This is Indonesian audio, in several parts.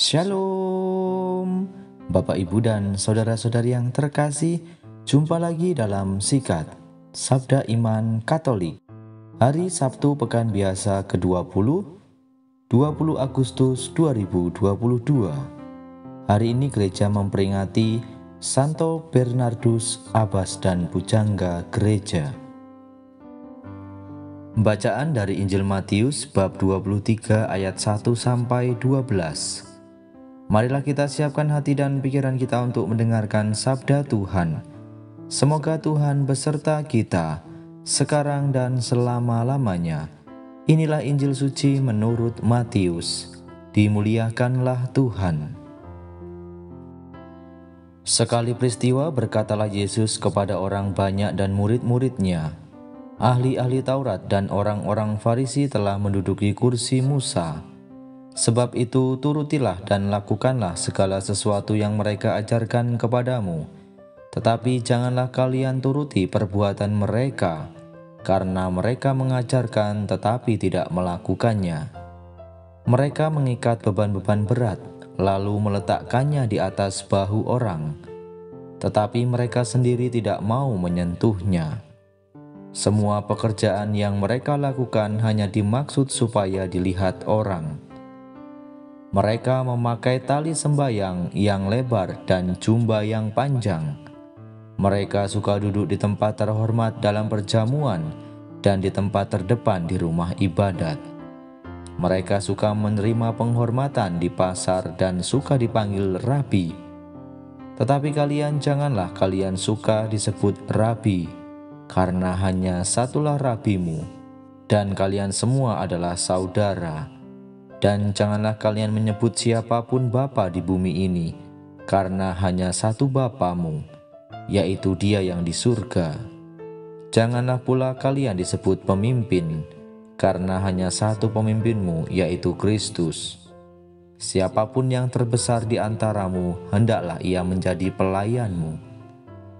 Shalom, Bapak Ibu dan saudara-saudari yang terkasih, jumpa lagi dalam Sikat, Sabda Iman Katolik. Hari Sabtu Pekan Biasa ke-20, 20 Agustus 2022. Hari ini gereja memperingati Santo Bernardus Abbas dan Pujangga Gereja. Bacaan dari Injil Matius bab 23 ayat 1 sampai 12. Marilah kita siapkan hati dan pikiran kita untuk mendengarkan sabda Tuhan. Semoga Tuhan beserta kita, sekarang dan selama-lamanya. Inilah Injil suci menurut Matius. Dimuliakanlah Tuhan. Sekali peristiwa berkatalah Yesus kepada orang banyak dan murid-muridnya, ahli-ahli Taurat dan orang-orang Farisi telah menduduki kursi Musa. Sebab itu turutilah dan lakukanlah segala sesuatu yang mereka ajarkan kepadamu. Tetapi janganlah kalian turuti perbuatan mereka, karena mereka mengajarkan tetapi tidak melakukannya. Mereka mengikat beban-beban berat, lalu meletakkannya di atas bahu orang, tetapi mereka sendiri tidak mau menyentuhnya. Semua pekerjaan yang mereka lakukan hanya dimaksud supaya dilihat orang. Mereka memakai tali sembayang yang lebar dan jubah yang panjang. Mereka suka duduk di tempat terhormat dalam perjamuan dan di tempat terdepan di rumah ibadat. Mereka suka menerima penghormatan di pasar dan suka dipanggil rabi. Tetapi kalian janganlah kalian suka disebut rabi, karena hanya satulah rabimu, dan kalian semua adalah saudara. Dan janganlah kalian menyebut siapapun bapa di bumi ini, karena hanya satu Bapamu, yaitu Dia yang di surga. Janganlah pula kalian disebut pemimpin, karena hanya satu pemimpinmu, yaitu Kristus. Siapapun yang terbesar di antaramu, hendaklah ia menjadi pelayanmu.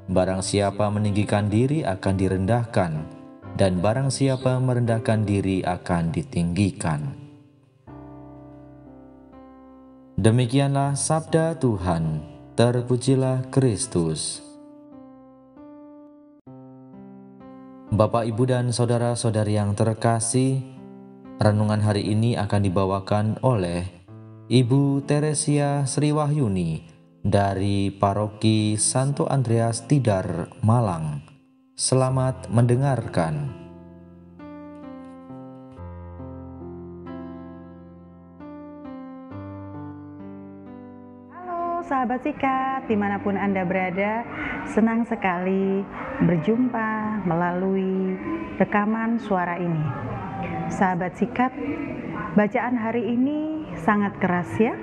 Barang siapa meninggikan diri akan direndahkan, dan barang siapa merendahkan diri akan ditinggikan. Demikianlah sabda Tuhan. Terpujilah Kristus. Bapak, Ibu, dan saudara-saudari yang terkasih, renungan hari ini akan dibawakan oleh Ibu Teresia Sri Wahyuni dari Paroki Santo Andreas Tidar, Malang. Selamat mendengarkan. Sahabat Sikat, dimanapun Anda berada, senang sekali berjumpa melalui rekaman suara ini. Sahabat Sikat, bacaan hari ini sangat keras ya.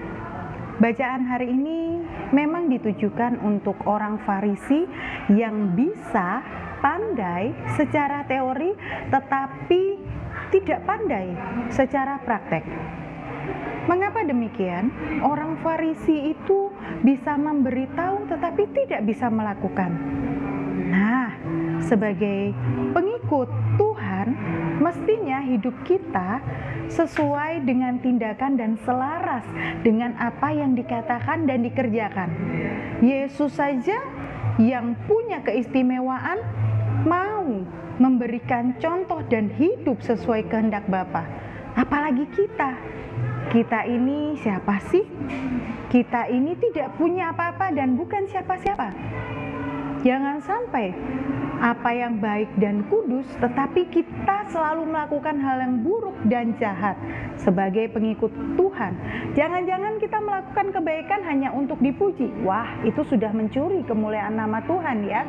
Bacaan hari ini memang ditujukan untuk orang Farisi yang bisa pandai secara teori tetapi tidak pandai secara praktek. Mengapa demikian? Orang Farisi itu bisa memberitahu tetapi tidak bisa melakukan. Nah, sebagai pengikut Tuhan, mestinya hidup kita sesuai dengan tindakan dan selaras dengan apa yang dikatakan dan dikerjakan. Yesus saja yang punya keistimewaan mau memberikan contoh dan hidup sesuai kehendak Bapa. Apalagi kita. Kita ini siapa sih? Kita ini tidak punya apa-apa dan bukan siapa-siapa. Jangan sampai apa yang baik dan kudus, tetapi kita selalu melakukan hal yang buruk dan jahat sebagai pengikut Tuhan. Jangan-jangan kita melakukan kebaikan hanya untuk dipuji. Wah, itu sudah mencuri kemuliaan nama Tuhan ya.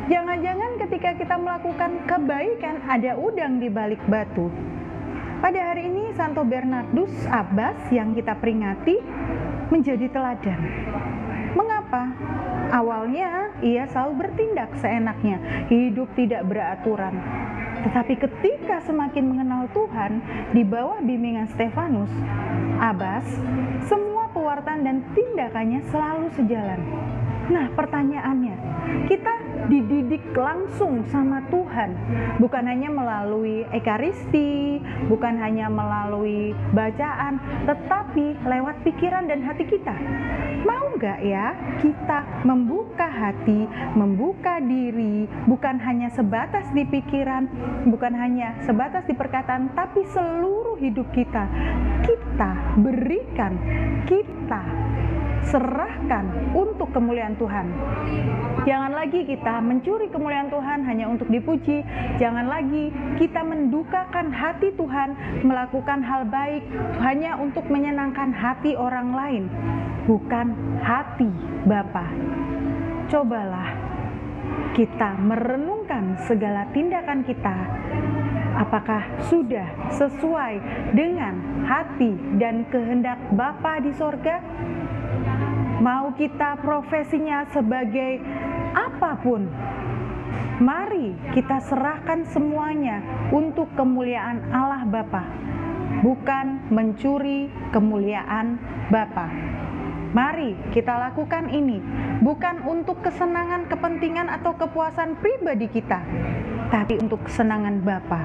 Jangan-jangan ketika kita melakukan kebaikan ada udang di balik batu. Pada hari ini Santo Bernardus Abbas yang kita peringati menjadi teladan. Mengapa? Awalnya ia selalu bertindak seenaknya, hidup tidak beraturan. Tetapi ketika semakin mengenal Tuhan di bawah bimbingan Stefanus, Abbas, semua pewartaan dan tindakannya selalu sejalan. Nah, pertanyaannya, kita dididik langsung sama Tuhan, bukan hanya melalui ekaristi, bukan hanya melalui bacaan, tetapi lewat pikiran dan hati kita. Mau nggak ya kita membuka hati, membuka diri, bukan hanya sebatas di pikiran, bukan hanya sebatas di perkataan, tapi seluruh hidup kita berikan, kita serahkan untuk kemuliaan Tuhan. Jangan lagi kita mencuri kemuliaan Tuhan hanya untuk dipuji. Jangan lagi kita mendukakan hati Tuhan, melakukan hal baik hanya untuk menyenangkan hati orang lain, bukan hati Bapa. Cobalah kita merenungkan segala tindakan kita, apakah sudah sesuai dengan hati dan kehendak Bapa di sorga? Mau kita profesinya sebagai apapun, mari kita serahkan semuanya untuk kemuliaan Allah Bapa, bukan mencuri kemuliaan Bapa. Mari kita lakukan ini, bukan untuk kesenangan, kepentingan, atau kepuasan pribadi kita, tapi untuk kesenangan Bapa.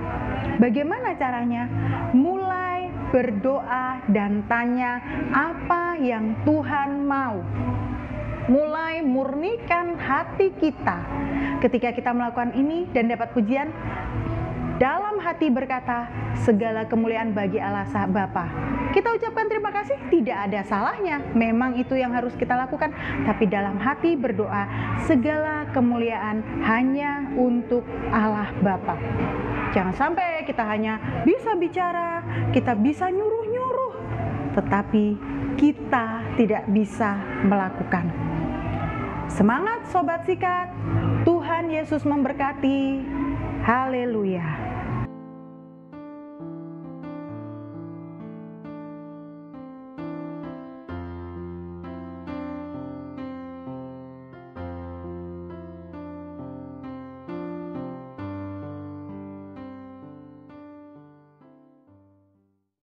Bagaimana caranya? Mulai berdoa dan tanya apa yang Tuhan mau. Mulai murnikan hati kita. Ketika kita melakukan ini dan dapat pujian, dalam hati berkata, segala kemuliaan bagi Allah Bapa. Kita ucapkan terima kasih, tidak ada salahnya. Memang itu yang harus kita lakukan. Tapi dalam hati berdoa, segala kemuliaan hanya untuk Allah Bapa. Jangan sampai kita hanya bisa bicara, kita bisa nyuruh-nyuruh, tetapi kita tidak bisa melakukan. Semangat Sobat Sikat, Tuhan Yesus memberkati. Haleluya.